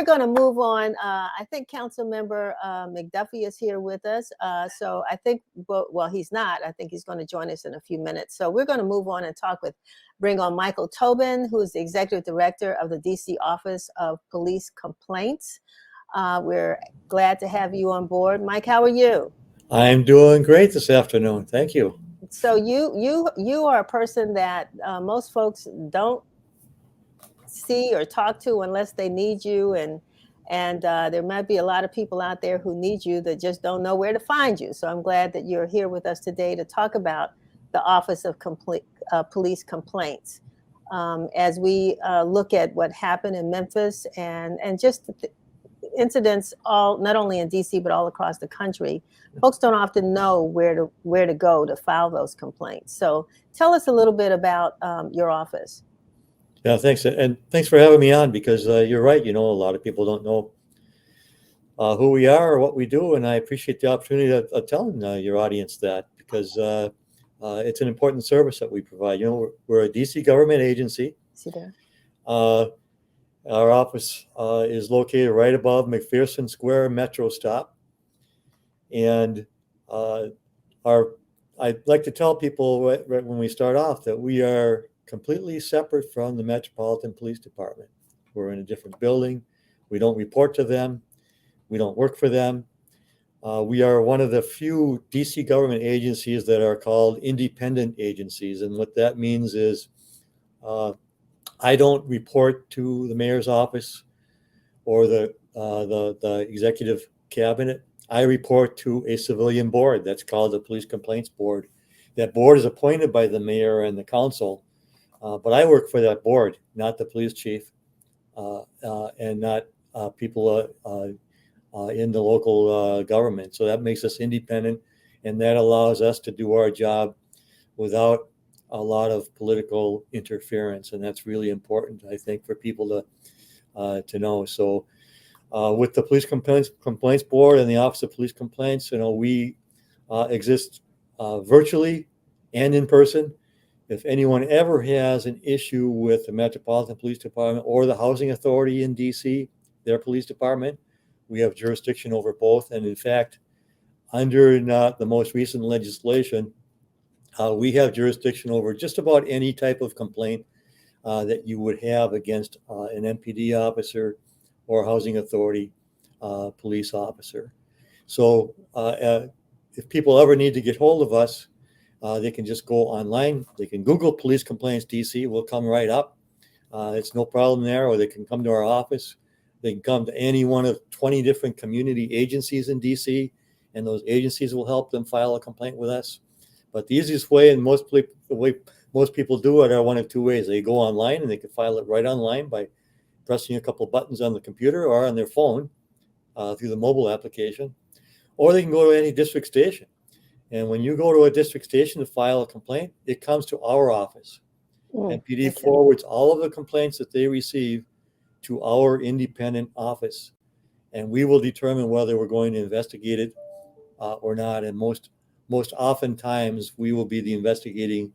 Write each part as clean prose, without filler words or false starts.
we're going to move on. I think Councilmember McDuffie is here with us. So I think, well, he's not. I think he's going to join us in a few minutes. So we're going to move on and bring on Michael Tobin, who is the Executive Director of the DC Office of Police Complaints. We're glad to have you on board. Mike, how are you? I'm doing great this afternoon. Thank you. So you are a person that most folks don't see or talk to unless they need you, and there might be a lot of people out there who need you that just don't know where to find you. So I'm glad that you're here with us today to talk about the Office of Police Complaints as we look at what happened in Memphis and just incidents not only in DC but all across the country. Folks don't often know where to go to file those complaints. So tell us a little bit about your office. Yeah, thanks. And thanks for having me on, because you're right. A lot of people don't know who we are or what we do. And I appreciate the opportunity of telling your audience that, because it's an important service that we provide. We're a DC government agency. See there. Our office is located right above McPherson Square Metro stop. And I'd like to tell people right when we start off that we are completely separate from the Metropolitan Police Department. We're in a different building. We don't report to them. We don't work for them. We are one of the few DC government agencies that are called independent agencies. And what that means is I don't report to the mayor's office or the executive cabinet. I report to a civilian board that's called the Police Complaints Board. That board is appointed by the mayor and the council. But I work for that board, not the police chief, and not people in the local government. So that makes us independent, and that allows us to do our job without a lot of political interference. And that's really important, I think, for people to know. So with the Police Complaints Board and the Office of Police Complaints, we exist virtually and in person. If anyone ever has an issue with the Metropolitan Police Department or the Housing Authority in DC, their police department, we have jurisdiction over both. And in fact, under the most recent legislation, we have jurisdiction over just about any type of complaint that you would have against an MPD officer or Housing Authority police officer. So if people ever need to get hold of us, they can just go online. They can Google Police Complaints DC. We'll come right up. It's no problem there. Or they can come to our office. They can come to any one of 20 different community agencies in DC, and those agencies will help them file a complaint with us. But the easiest way, and the way most people do it, are one of two ways. They go online, and they can file it right online by pressing a couple buttons on the computer or on their phone through the mobile application. Or they can go to any district station. And when you go to a district station to file a complaint, it comes to our office. MPD forwards all of the complaints that they receive to our independent office. And we will determine whether we're going to investigate it or not. And most oftentimes, we will be the investigating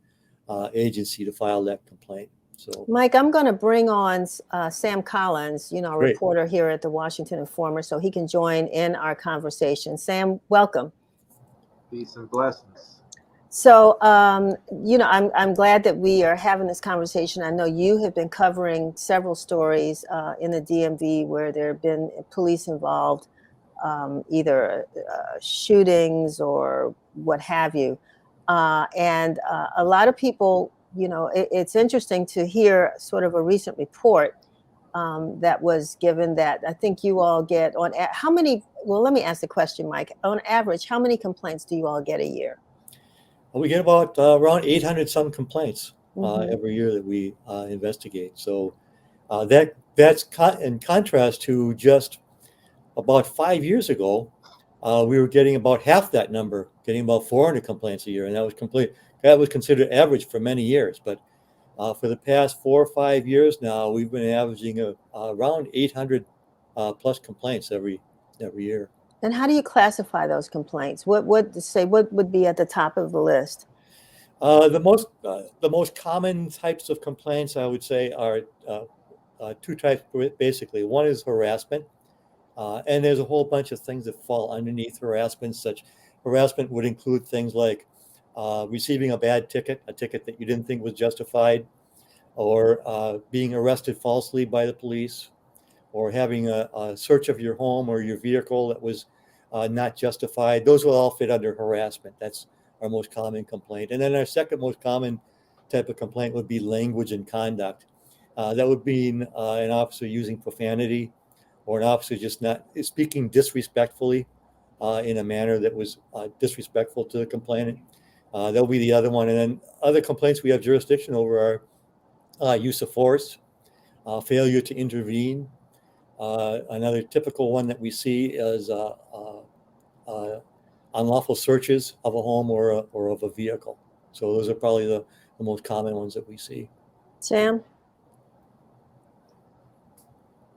agency to file that complaint. So, Mike, I'm going to bring on Sam Collins, a Great. reporter here at the Washington Informer, so he can join in our conversation. Sam, welcome. Peace and blessings. So, I'm glad that we are having this conversation. I know you have been covering several stories in the DMV where there have been police involved, either shootings or what have you. And a lot of people, it's interesting to hear sort of a recent report that was given that I think you all get on how many? Well, let me ask the question, Mike. On average, how many complaints do you all get a year? We get about around 800 some complaints every year that we investigate. So that's in contrast to just about 5 years ago. We were getting about half that number, getting about 400 complaints a year, and that was considered average for many years. But for the past 4 or 5 years now, we've been averaging around 800 plus complaints every year. And how do you classify those complaints? What would be at the top of the list? The most common types of complaints, I would say, are two types basically. One is harassment, and there's a whole bunch of things that fall underneath harassment. Such harassment would include things like receiving a bad ticket, a ticket that you didn't think was justified, or being arrested falsely by the police, or having a search of your home or your vehicle that was not justified. Those will all fit under harassment. That's our most common complaint. And then our second most common type of complaint would be language and conduct. That would be an officer using profanity, or an officer just not speaking disrespectfully in a manner that was disrespectful to the complainant. That'll be the other one. And then other complaints we have jurisdiction over are use of force, failure to intervene. Another typical one that we see is unlawful searches of a home or of a vehicle. So those are probably the most common ones that we see. Sam?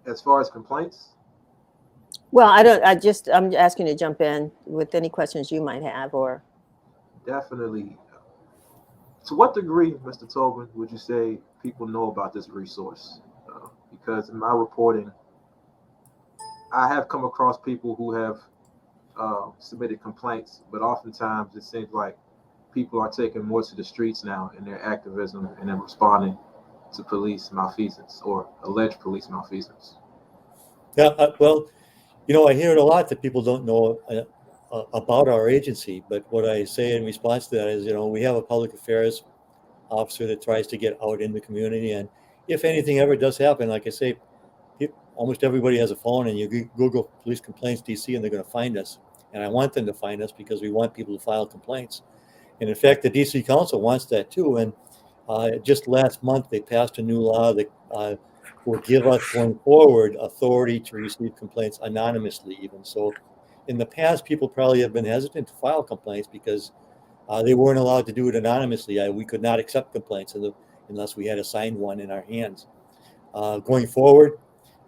As far as complaints, Well, I'm asking you to jump in with any questions you might have, or. definitely. To what degree, Mr. Tobin, would you say people know about this resource? Because in my reporting, I have come across people who have submitted complaints, but oftentimes it seems like people are taking more to the streets now in their activism and in responding to police malfeasance or alleged police malfeasance. Yeah, well, I hear it a lot that people don't know about our agency, but what I say in response to that is, we have a public affairs officer that tries to get out in the community, and if anything ever does happen, like I say, almost everybody has a phone, and you Google police complaints DC, and they're going to find us. And I want them to find us because we want people to file complaints. And in fact, the DC Council wants that too. And just last month, they passed a new law that will give us, going forward, authority to receive complaints anonymously even. So in the past, people probably have been hesitant to file complaints because they weren't allowed to do it anonymously. We could not accept complaints unless we had a signed one in our hands. Going forward,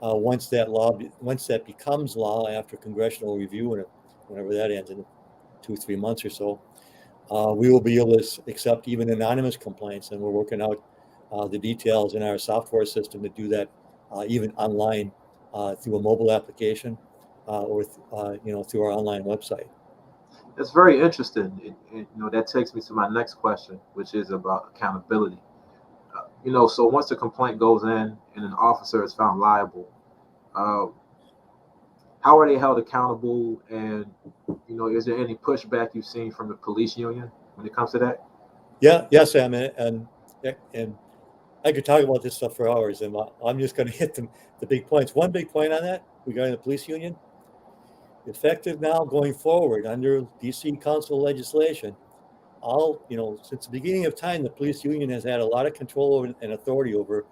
once that becomes law after congressional review, whenever that ends in 2-3 months or so, we will be able to accept even anonymous complaints, and we're working out the details in our software system to do that even online through a mobile application or through our online website. That's very interesting. That takes me to my next question, which is about accountability. So once the complaint goes in and an officer is found liable, how are they held accountable? And, is there any pushback you've seen from the police union when it comes to that? Yeah, Sam, and I could talk about this stuff for hours, and I'm just going to hit the big points. One big point on that regarding the police union, effective now going forward under DC Council legislation, since the beginning of time, the police union has had a lot of control and authority over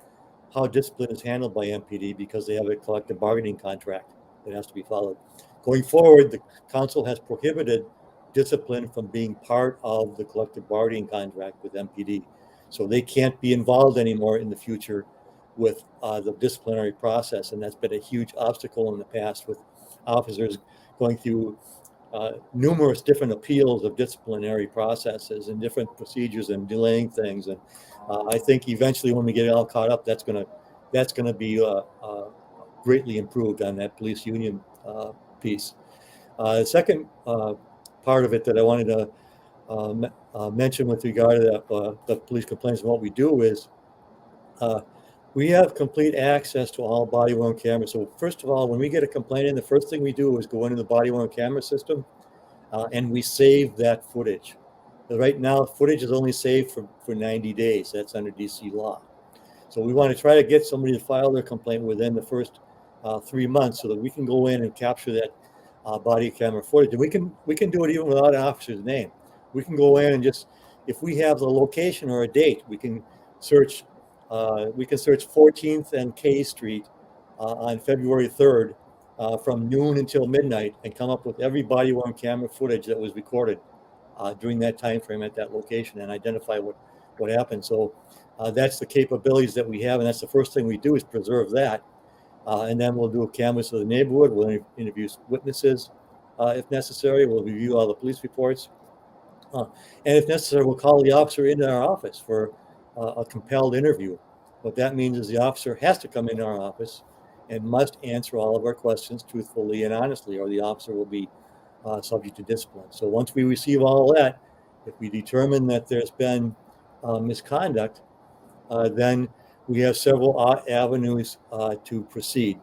how discipline is handled by MPD because they have a collective bargaining contract that has to be followed. Going forward, the council has prohibited discipline from being part of the collective bargaining contract with MPD. So they can't be involved anymore in the future with the disciplinary process. And that's been a huge obstacle in the past with officers going through numerous different appeals of disciplinary processes and different procedures and delaying things. And I think eventually when we get it all caught up, that's going to be greatly improved on that police union piece. The second part of it that I wanted to mention with regard to the police complaints and what we do is we have complete access to all body-worn cameras. So first of all, when we get a complaint in, the first thing we do is go into the body-worn camera system and we save that footage. So right now, footage is only saved for 90 days. That's under DC law. So we want to try to get somebody to file their complaint within the first 3 months so that we can go in and capture that body camera footage. And we can do it even without an officer's name. We can go in and just, if we have the location or a date, we can search 14th and K Street on February 3rd from noon until midnight and come up with every body-worn camera footage that was recorded during that time frame at that location and identify what happened. So that's the capabilities that we have, and that's the first thing we do is preserve that. And then we'll do a canvass of the neighborhood. We'll interview witnesses if necessary. We'll review all the police reports. And if necessary, we'll call the officer into our office for a compelled interview. What that means is the officer has to come into our office and must answer all of our questions truthfully and honestly, or the officer will be subject to discipline. So once we receive all of that, if we determine that there's been misconduct, then we have several avenues to proceed.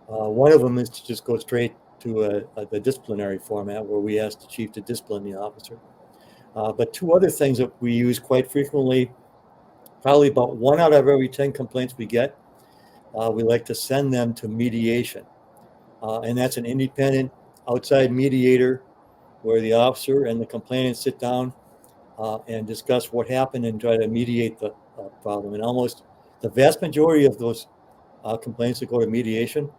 One of them is to just go straight to the disciplinary format where we ask the chief to discipline the officer. But two other things that we use quite frequently, probably about 1 out of every 10 complaints we get, we like to send them to mediation. And that's an independent outside mediator where the officer and the complainant sit down and discuss what happened and try to mediate the problem. And almost the vast majority of those complaints that go to mediation,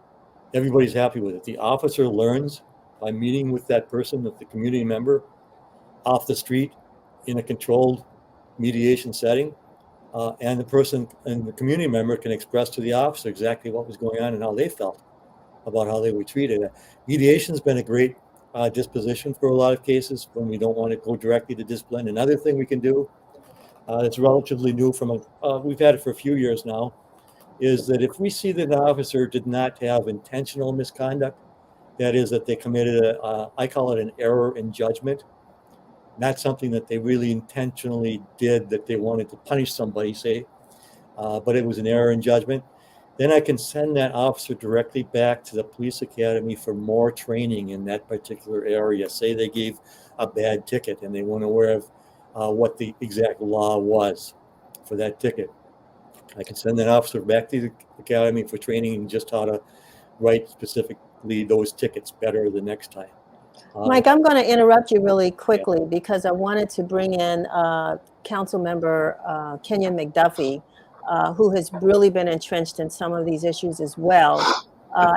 everybody's happy with it. The officer learns by meeting with that person, with the community member, off the street in a controlled mediation setting. And the person and the community member can express to the officer exactly what was going on and how they felt about how they were treated. Mediation's been a great disposition for a lot of cases when we don't want to go directly to discipline. Another thing we can do that's relatively new we've had it for a few years now, is that if we see that an officer did not have intentional misconduct, that is that they committed I call it an error in judgment, not something that they really intentionally did, that they wanted to punish somebody, say, but it was an error in judgment, then I can send that officer directly back to the police academy for more training in that particular area. Say they gave a bad ticket and they weren't aware of what the exact law was for that ticket. I can send that officer back to the academy for training in just how to write specifically those tickets better the next time. Mike, I'm going to interrupt you really quickly because I wanted to bring in Councilmember Kenyan McDuffie, who has really been entrenched in some of these issues as well,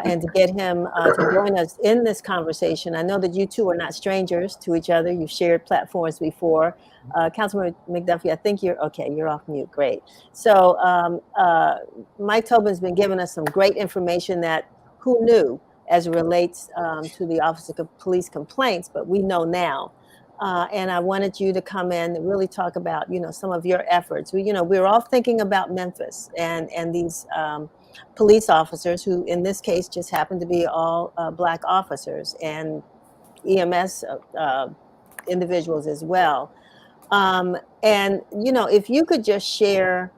and to get him to join us in this conversation. I know that you two are not strangers to each other. You've shared platforms before. Councilmember McDuffie, I think you're okay. You're off mute. Great. So Mike Tobin's been giving us some great information that who knew as it relates to the Office of Police Complaints, but we know now. And I wanted you to come in and really talk about, some of your efforts. We're all thinking about Memphis and these police officers who, in this case, just happen to be all Black officers and EMS individuals as well. And, if you could just share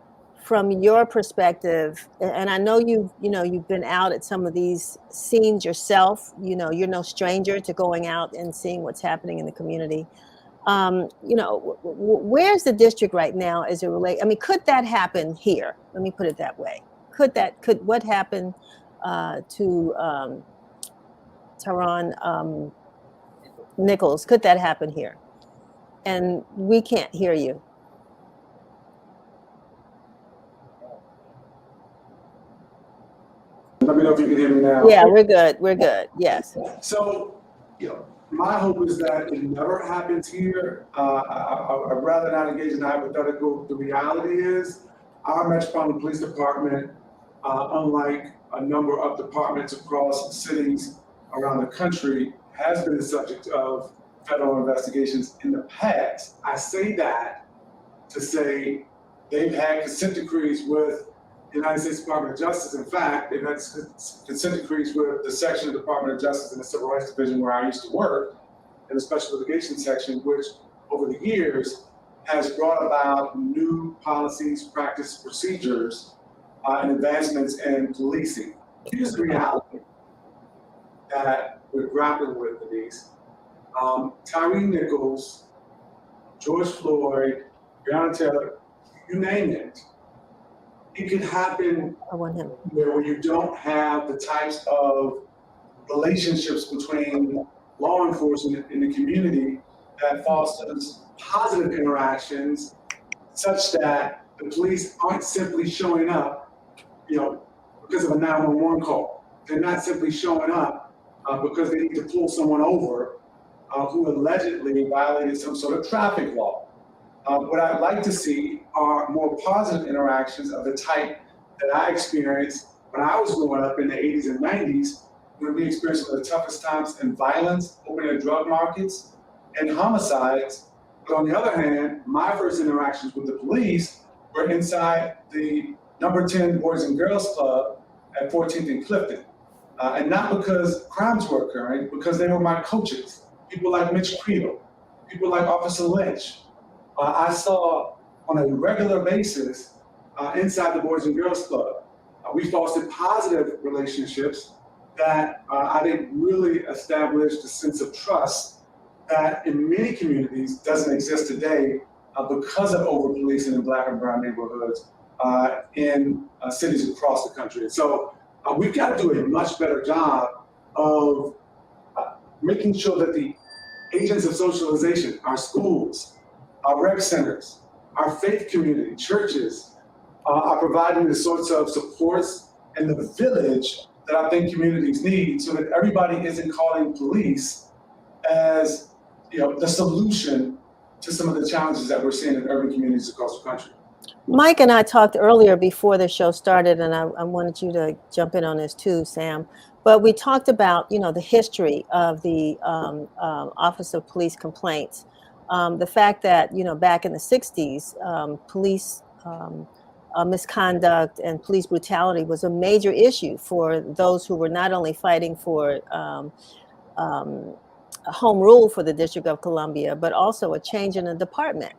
from your perspective, and I know you've been out at some of these scenes yourself, you're no stranger to going out and seeing what's happening in the community. Where's the district right now as it relates? I mean, could that happen here? Let me put it that way. Could what happened to Tyron Nichols, could that happen here? And we can't hear you. Let me know if you can hear me now. Yeah, we're good. We're good. Yes. So, my hope is that it never happens here. I'd rather not engage in hypothetical. The reality is our Metropolitan Police Department, unlike a number of departments across cities around the country, has been the subject of federal investigations in the past. I say that to say they've had consent decrees with the United States Department of Justice. In fact, they've had consent decrees with the section of the Department of Justice in the Civil Rights Division where I used to work, in the Special Litigation Section, which over the years has brought about new policies, practice, procedures, and advancements in policing. Here's the reality that we're grappling with, Denise. Tyre Nichols, George Floyd, Breonna Taylor, you name it. It could happen where you don't have the types of relationships between law enforcement and the community that fosters positive interactions such that the police aren't simply showing up, because of a 911 call. They're not simply showing up because they need to pull someone over who allegedly violated some sort of traffic law. What I'd like to see are more positive interactions of the type that I experienced when I was growing up in the 80s and 90s, when we experienced some of the toughest times in violence, opening of drug markets, and homicides. But on the other hand, my first interactions with the police were inside the number 10 Boys and Girls Club at 14th and Clifton. And not because crimes were occurring, because they were my coaches. People like Mitch Creel, people like Officer Lynch. I saw on a regular basis inside the Boys and Girls Club. We fostered positive relationships that I think really established a sense of trust that in many communities doesn't exist today because of over-policing in Black and brown neighborhoods in cities across the country. So we've got to do a much better job of making sure that the agents of socialization, our schools, our rec centers, our faith community, churches, are providing the sorts of supports and the village that I think communities need, so that everybody isn't calling police as the solution to some of the challenges that we're seeing in urban communities across the country. Mike and I talked earlier before the show started, and I wanted you to jump in on this too, Sam. But we talked about, the history of the Office of Police Complaints. The fact that, back in the 60s, police misconduct and police brutality was a major issue for those who were not only fighting for home rule for the District of Columbia, but also a change in the department.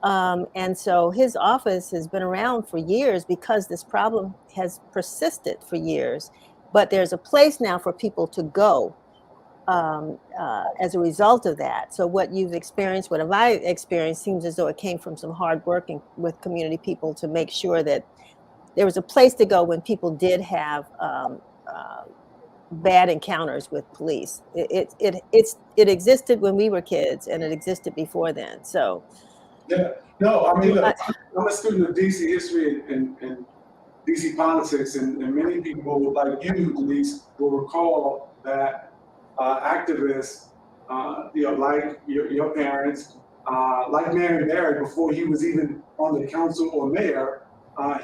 And so his office has been around for years because this problem has persisted for years. But there's a place now for people to go as a result of that. So what you've experienced, what have I experienced, seems as though it came from some hard working with community people to make sure that there was a place to go when people did have bad encounters with police. It existed when we were kids, and it existed before then. So. Yeah, no, I mean, look, I'm a student of DC history and DC politics, and many people like you, Denise, will recall that activists, like your parents, like Mary Barry, before he was even on the council or mayor,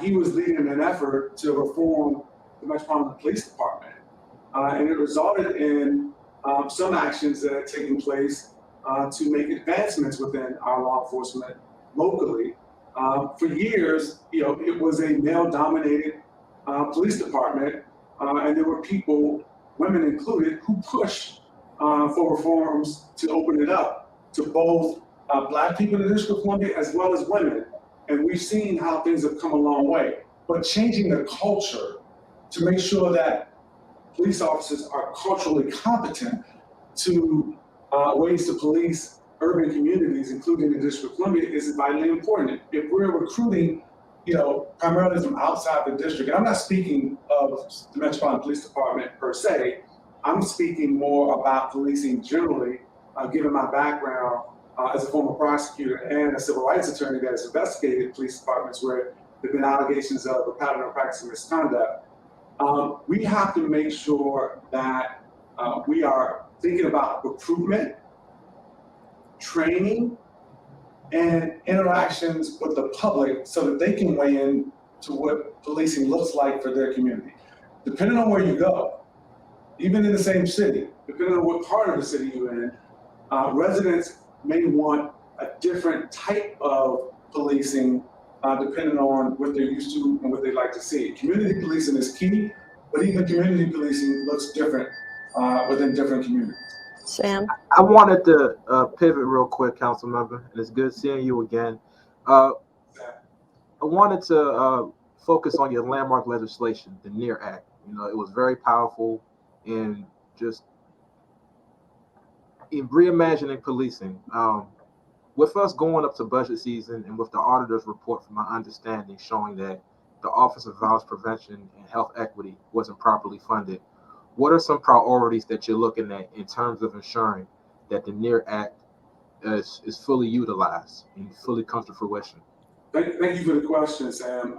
he was leading an effort to reform the Metropolitan Police Department. And it resulted in some actions that had taken place to make advancements within our law enforcement locally. For years, it was a male-dominated police department, and there were people, women included, who pushed for reforms to open it up to both Black people in the District of Columbia as well as women. And we've seen how things have come a long way. But changing the culture to make sure that police officers are culturally competent to ways to police urban communities, including the District of Columbia, is vitally important. If we're recruiting, primarily from outside the district, and I'm not speaking of the Metropolitan Police Department per se, I'm speaking more about policing generally, given my background as a former prosecutor and a civil rights attorney that has investigated police departments where there have been allegations of a pattern or practice of misconduct. We have to make sure that we are thinking about recruitment, training, and interactions with the public so that they can weigh in to what policing looks like for their community. Depending on where you go, even in the same city, depending on what part of the city you're in, residents may want a different type of policing depending on what they're used to and what they'd like to see. Community policing is key, but even community policing looks different within different communities. Sam? I wanted to pivot real quick, Councilmember, and it's good seeing you again. I wanted to focus on your landmark legislation, the NEAR Act. It was very powerful in reimagining policing. With us going up to budget season and with the auditor's report, from my understanding, showing that the Office of Violence Prevention and Health Equity wasn't properly funded, what are some priorities that you're looking at in terms of ensuring that the NEAR Act is fully utilized and fully comes to fruition? Thank you for the question, Sam.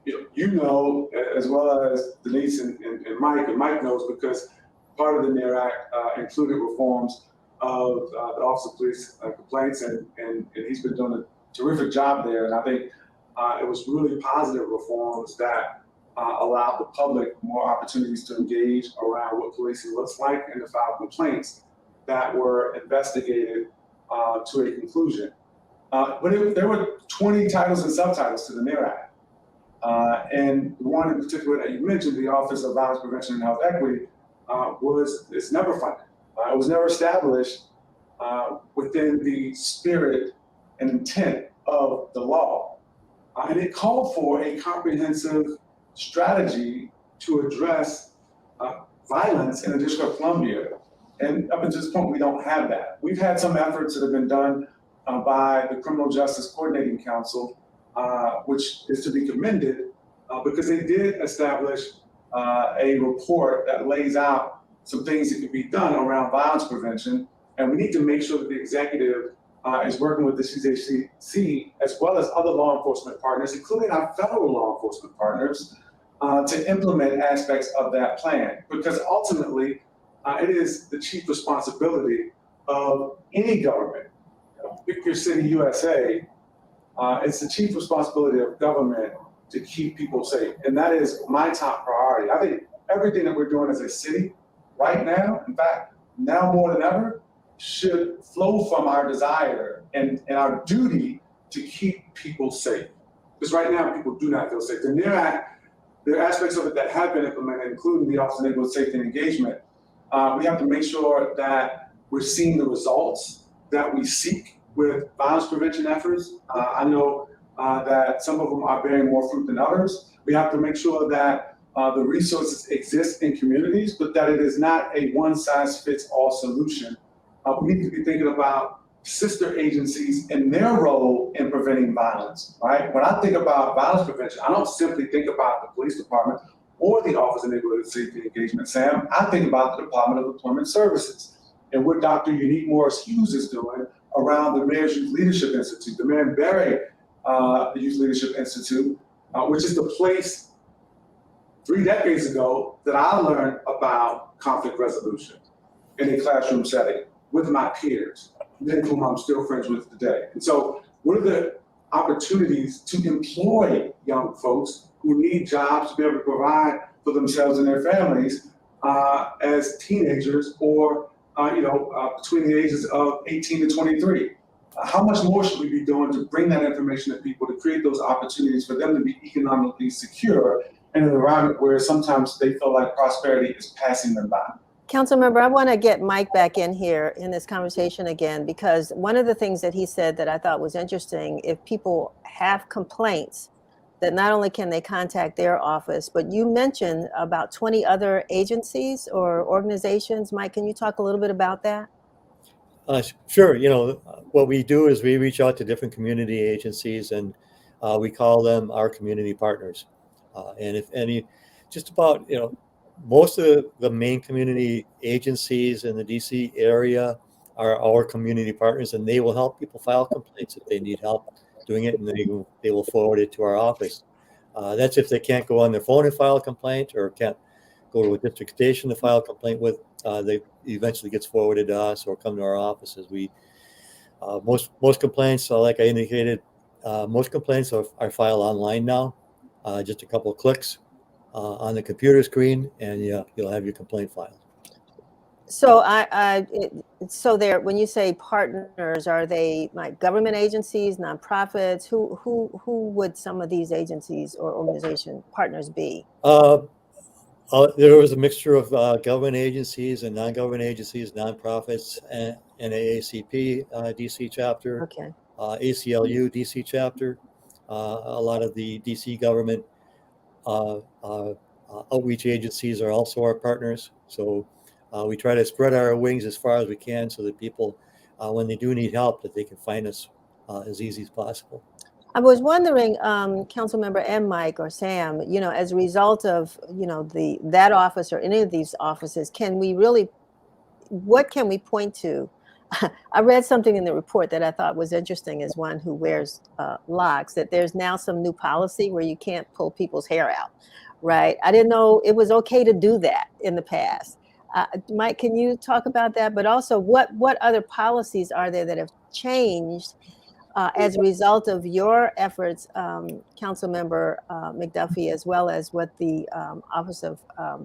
You know, as well as Denise and Mike, and Mike knows because part of the NEAR Act included reforms of the Office of Police Complaints, and he's been doing a terrific job there. And I think it was really positive reforms that allowed the public more opportunities to engage around what policing looks like and to file complaints that were investigated to a conclusion. But there were 20 titles and subtitles to the NEAR Act. And the one in particular that you mentioned, the Office of Violence Prevention and Health Equity, it's never funded. It was never established within the spirit and intent of the law. And it called for a comprehensive strategy to address violence in the District of Columbia. And up until this point, we don't have that. We've had some efforts that have been done by the Criminal Justice Coordinating Council, which is to be commended because they did establish a report that lays out some things that can be done around violence prevention. And we need to make sure that the executive is working with the CJC as well as other law enforcement partners, including our federal law enforcement partners, to implement aspects of that plan. Because ultimately, it is the chief responsibility of any government. Pick your city, USA. It's the chief responsibility of government to keep people safe. And that is my top priority. I think everything that we're doing as a city right now, in fact, now more than ever, should flow from our desire and our duty to keep people safe. Because right now, people do not feel safe. And there are aspects of it that have been implemented, including the Office of Neighborhood Safety and Engagement. We have to make sure that we're seeing the results that we seek with violence prevention efforts. I know that some of them are bearing more fruit than others. We have to make sure that the resources exist in communities, but that it is not a one-size-fits-all solution. We need to be thinking about sister agencies and their role in preventing violence, right? When I think about violence prevention, I don't simply think about the police department or the Office of Neighborhood Safety and Engagement, Sam. I think about the Department of Employment Services and what Dr. Unique Morris Hughes is doing around the Mayor's Youth Leadership Institute, the Marion Barry Youth Leadership Institute, which is the place 3 decades ago that I learned about conflict resolution in a classroom setting with my peers, many of whom I'm still friends with today. And so what are the opportunities to employ young folks who need jobs to be able to provide for themselves and their families as teenagers or between the ages of 18 to 23? How much more should we be doing to bring that information to people, to create those opportunities for them to be economically secure in an environment where sometimes they feel like prosperity is passing them by? Councilmember, I want to get Mike back in here in this conversation again, because one of the things that he said that I thought was interesting, if people have complaints, that not only can they contact their office, but you mentioned about 20 other agencies or organizations. Mike, can you talk a little bit about that? Sure. What we do is we reach out to different community agencies and we call them our community partners. And if any, just about, most of the main community agencies in the DC area are our community partners, and they will help people file complaints if they need help doing it, and they will forward it to our office. That's if they can't go on their phone and file a complaint, or can't go to a district station to file a complaint with. They eventually gets forwarded to us or come to our offices. We most complaints, like I indicated, most complaints are filed online now. Just a couple of clicks on the computer screen, and you'll have your complaint filed. So so when you say partners, are they like government agencies, nonprofits? Who would some of these agencies or organization partners be? There was a mixture of government agencies and non-government agencies, nonprofits, and NAACP DC chapter, Okay. ACLU DC chapter, a lot of the DC government outreach agencies are also our partners. So we try to spread our wings as far as we can so that people, when they do need help, that they can find us as easy as possible. I was wondering, Councilmember and Mike or Sam, as a result of, that office or any of these offices, what can we point to? I read something in the report that I thought was interesting as one who wears locks, that there's now some new policy where you can't pull people's hair out, right? I didn't know it was okay to do that in the past. Mike, can you talk about that? But also, what other policies are there that have changed as a result of your efforts, Councilmember McDuffie, as well as what the Office of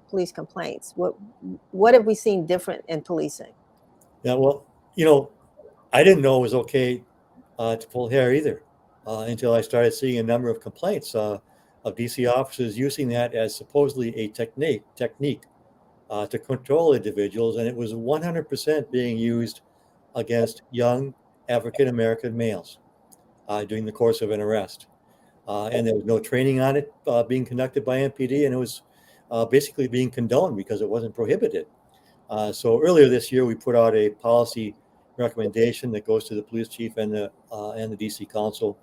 Police Complaints? What have we seen different in policing? Yeah, well, I didn't know it was okay to pull hair either until I started seeing a number of complaints of DC officers using that as supposedly a technique to control individuals, and it was 100% being used against young African American males during the course of an arrest. And there was no training on it being conducted by MPD, and it was basically being condoned because it wasn't prohibited. So earlier this year, we put out a policy recommendation that goes to the police chief and the DC council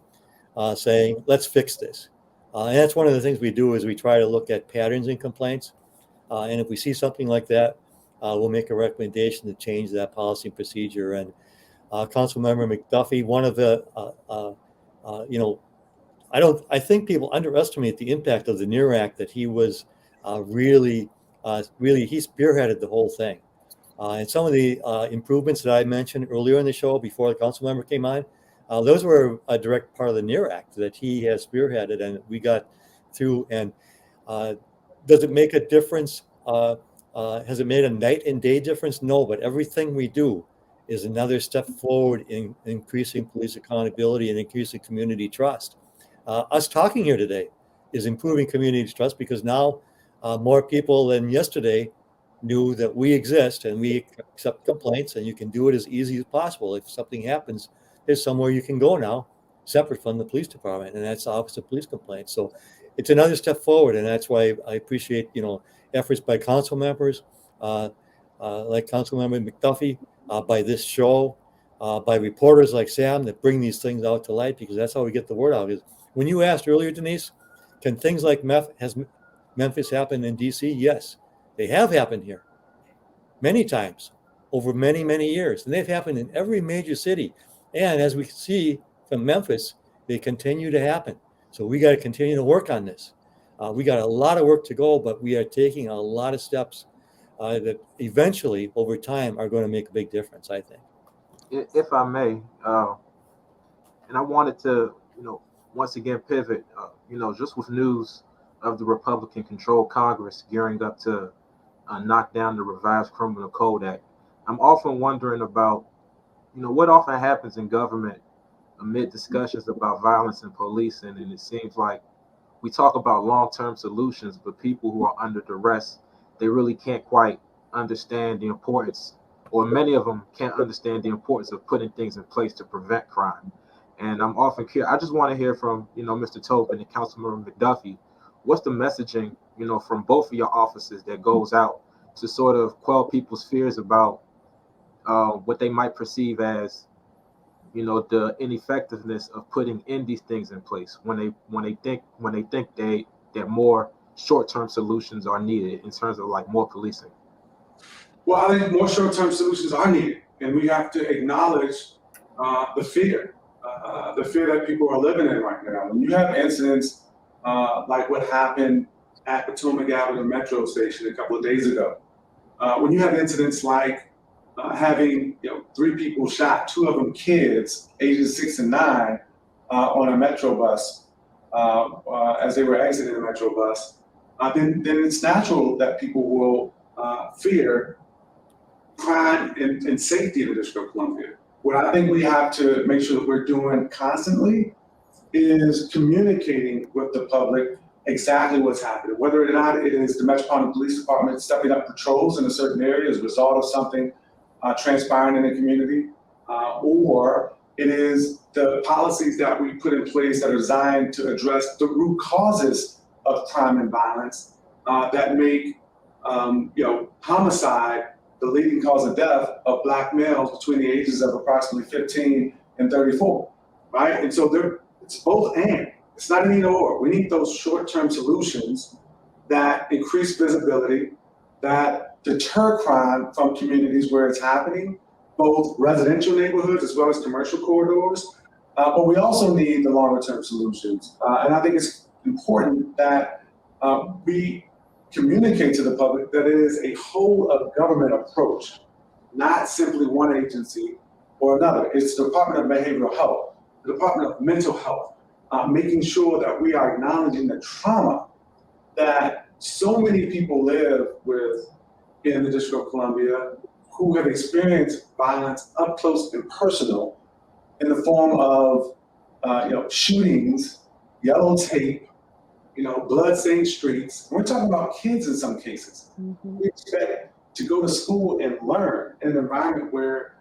saying, let's fix this. And that's one of the things we do is we try to look at patterns in complaints. And if we see something like that, we'll make a recommendation to change that policy and procedure. And Councilmember McDuffie, one of the, I think people underestimate the impact of the NEAR Act, that he was really, he spearheaded the whole thing. And some of the improvements that I mentioned earlier in the show before the council member came on, those were a direct part of the NEAR Act that he has spearheaded and we got through. And does it make a difference? Has it made a night and day difference? No, but everything we do is another step forward in increasing police accountability and increasing community trust. Us talking here today is improving community trust because now more people than yesterday knew that we exist and we accept complaints, and you can do it as easy as possible. If something happens, there's somewhere you can go now separate from the police department, and that's the Office of Police Complaints. So it's another step forward, and that's why I appreciate efforts by council members like Councilmember McDuffie, by this show, by reporters like Sam that bring these things out to light, because that's how we get the word out. Is when you asked earlier, Denise, can things like Memphis happen in DC? Yes, they have happened here many times over many, many years, and they've happened in every major city. And as we see from Memphis, they continue to happen. So we got to continue to work on this. We got a lot of work to go, but we are taking a lot of steps that eventually, over time, are going to make a big difference, I think. If I may, and I wanted to, once again pivot, just with news of the Republican-controlled Congress gearing up to knock down the revised Criminal Code Act. I'm often wondering about, what often happens in government amid discussions about violence and policing, and it seems like we talk about long-term solutions, but people who are under duress, they really can't quite understand the importance, or many of them can't understand the importance of putting things in place to prevent crime. And I'm often curious. I just want to hear from, Mr. Tobin and Councilmember McDuffie, what's the messaging, from both of your offices that goes out to sort of quell people's fears about what they might perceive as, the ineffectiveness of putting in these things in place when they think that more short-term solutions are needed in terms of like more policing. Well, I think more short-term solutions are needed, and we have to acknowledge the fear that people are living in right now. When you have incidents like what happened at Potomac Avenue Metro Station a couple of days ago, when you have incidents like having 3 people shot, 2 of them kids, ages 6 and 9, on a Metro bus as they were exiting the Metro bus, then it's natural that people will fear crime and safety in the District of Columbia. What I think we have to make sure that we're doing constantly is communicating with the public exactly what's happening, whether or not it is the Metropolitan Police Department stepping up patrols in a certain area as a result of something transpiring in the community, or it is the policies that we put in place that are designed to address the root causes of crime and violence that make homicide the leading cause of death of Black males between the ages of approximately 15 and 34, right? And so it's both and. It's not an either or. We need those short-term solutions that increase visibility, that deter crime from communities where it's happening, both residential neighborhoods as well as commercial corridors. But we also need the longer-term solutions. And I think it's important that we communicate to the public that it is a whole of government approach, not simply one agency or another. It's the Department of Behavioral Health, the Department of Mental Health, making sure that we are acknowledging the trauma that so many people live with in the District of Columbia who have experienced violence up close and personal in the form of shootings, yellow tape, blood-stained streets. We're talking about kids in some cases. We expect to go to school and learn in an environment where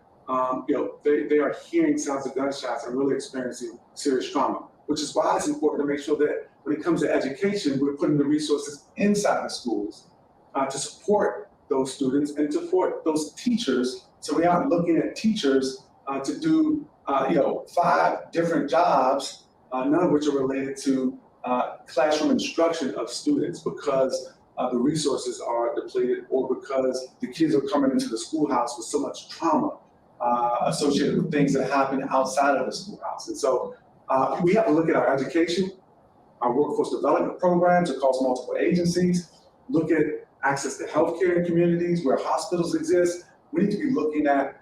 they are hearing sounds of gunshots and really experiencing serious trauma, which is why it's important to make sure that when it comes to education, we're putting the resources inside the schools to support those students and to support those teachers. So we aren't looking at teachers to do 5 different jobs, none of which are related to classroom instruction of students because the resources are depleted or because the kids are coming into the schoolhouse with so much trauma associated with things that happen outside of the schoolhouse. And so we have to look at our education, our workforce development programs across multiple agencies, look at access to healthcare in communities where hospitals exist. We need to be looking at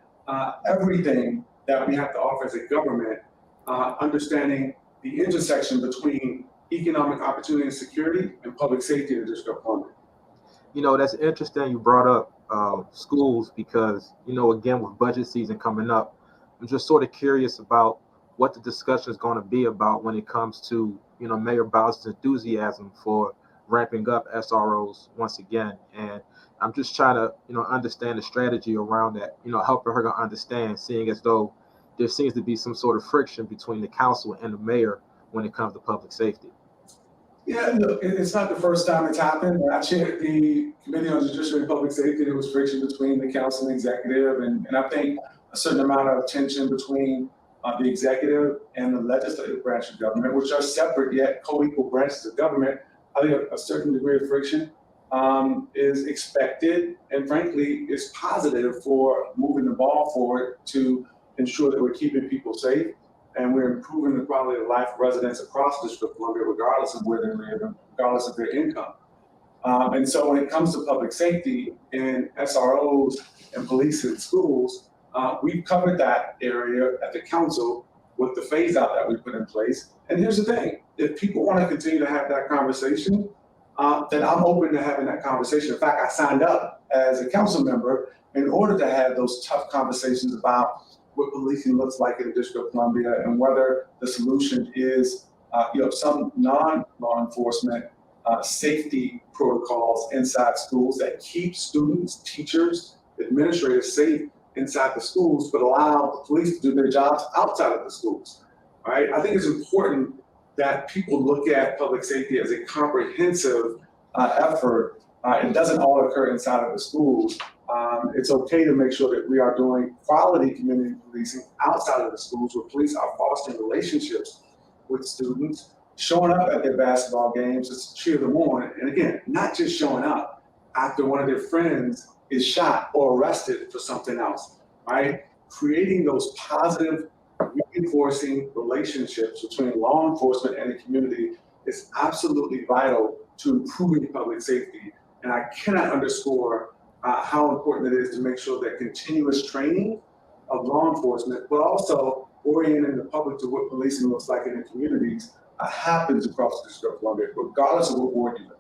everything that we have to offer as a government, understanding the intersection between economic opportunity and security and public safety in the District of Columbia. That's interesting you brought up schools because, again, with budget season coming up, I'm just sort of curious about what the discussion is going to be about when it comes to, Mayor Bowser's enthusiasm for ramping up SROs once again. And I'm just trying to, understand the strategy around that, helping her to understand, seeing as though there seems to be some sort of friction between the council and the mayor when it comes to public safety. Yeah, look, it's not the first time it's happened. I chaired the Committee on Judiciary and Public Safety. There was friction between the council and executive, and I think a certain amount of tension between the executive and the legislative branch of government, which are separate yet co-equal branches of government. I think a certain degree of friction is expected and frankly is positive for moving the ball forward to ensure that we're keeping people safe and we're improving the quality of life of residents across the District of Columbia, regardless of where they live and regardless of their income. And so when it comes to public safety and SROs and police and schools, we've covered that area at the council with the phase out that we put in place. And here's the thing, if people want to continue to have that conversation, then I'm open to having that conversation. In fact, I signed up as a council member in order to have those tough conversations about what policing looks like in the District of Columbia and whether the solution is some non-law enforcement safety protocols inside schools that keep students, teachers, administrators safe inside the schools, but allow the police to do their jobs outside of the schools, right? I think it's important that people look at public safety as a comprehensive effort. It doesn't all occur inside of the schools. It's okay to make sure that we are doing quality community policing outside of the schools where police are fostering relationships with students, showing up at their basketball games to cheer them on. And again, not just showing up after one of their friends is shot or arrested for something else, right? Creating those positive, reinforcing relationships between law enforcement and the community is absolutely vital to improving public safety. And I cannot underscore how important it is to make sure that continuous training of law enforcement, but also orienting the public to what policing looks like in the communities happens across the District of Columbia, regardless of what ward you live in.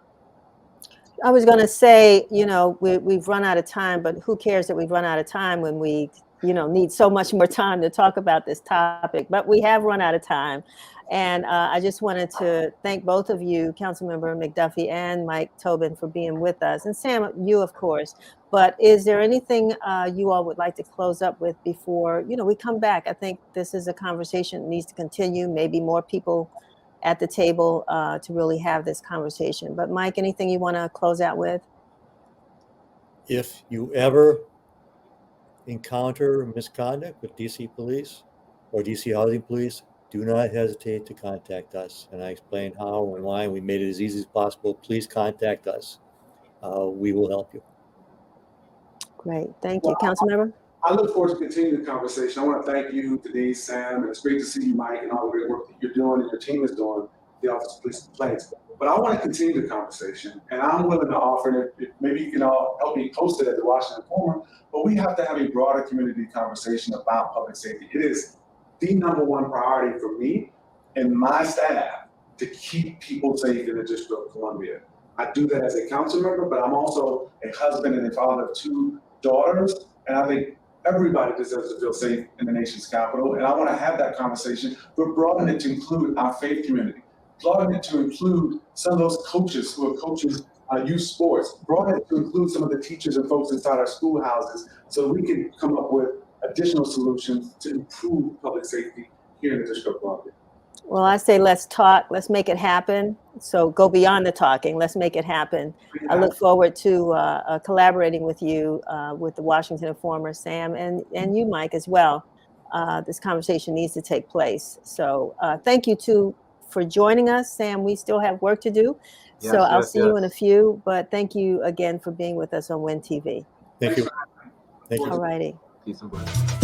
I was going to say, we've run out of time, but who cares that we've run out of time when we, need so much more time to talk about this topic, but we have run out of time. And I just wanted to thank both of you, Councilmember McDuffie and Mike Tobin, for being with us. And Sam, you, of course. But is there anything you all would like to close up with before, we come back? I think this is a conversation that needs to continue, maybe more people at the table to really have this conversation. But Mike, anything you want to close out with? If you ever encounter misconduct with DC police or DC housing police, do not hesitate to contact us. And I explained how and why. We made it as easy as possible. Please contact us. We will help you. Great. Thank you. Councilmember? I look forward to continuing the conversation. I want to thank you, Denise, Sam, and it's great to see you, Mike, and all the great work that you're doing and your team is doing, the Office of Police Complaints. But I want to continue the conversation, and I'm willing to offer it. Maybe you can all help me post it at the Washington Forum, but we have to have a broader community conversation about public safety. It is the #1 priority for me and my staff to keep people safe in the District of Columbia. I do that as a council member, but I'm also a husband and a father of 2 daughters, and I think everybody deserves to feel safe in the nation's capital. And I want to have that conversation, but broaden it to include our faith community. broaden it to include some of those coaches who are coaches youth sports, broaden it to include some of the teachers and folks inside our schoolhouses so we can come up with additional solutions to improve public safety here in the District of Columbia. Well, I say let's talk, let's make it happen. So go beyond the talking, let's make it happen. I look forward to collaborating with you, with the Washington Informer, Sam, and you, Mike, as well. This conversation needs to take place. So thank you too for joining us. Sam, we still have work to do. Yes, so I'll yes, see you in a few, but thank you again for being with us on WIN TV. Thank you. Thank you. All righty. Peace and blessings.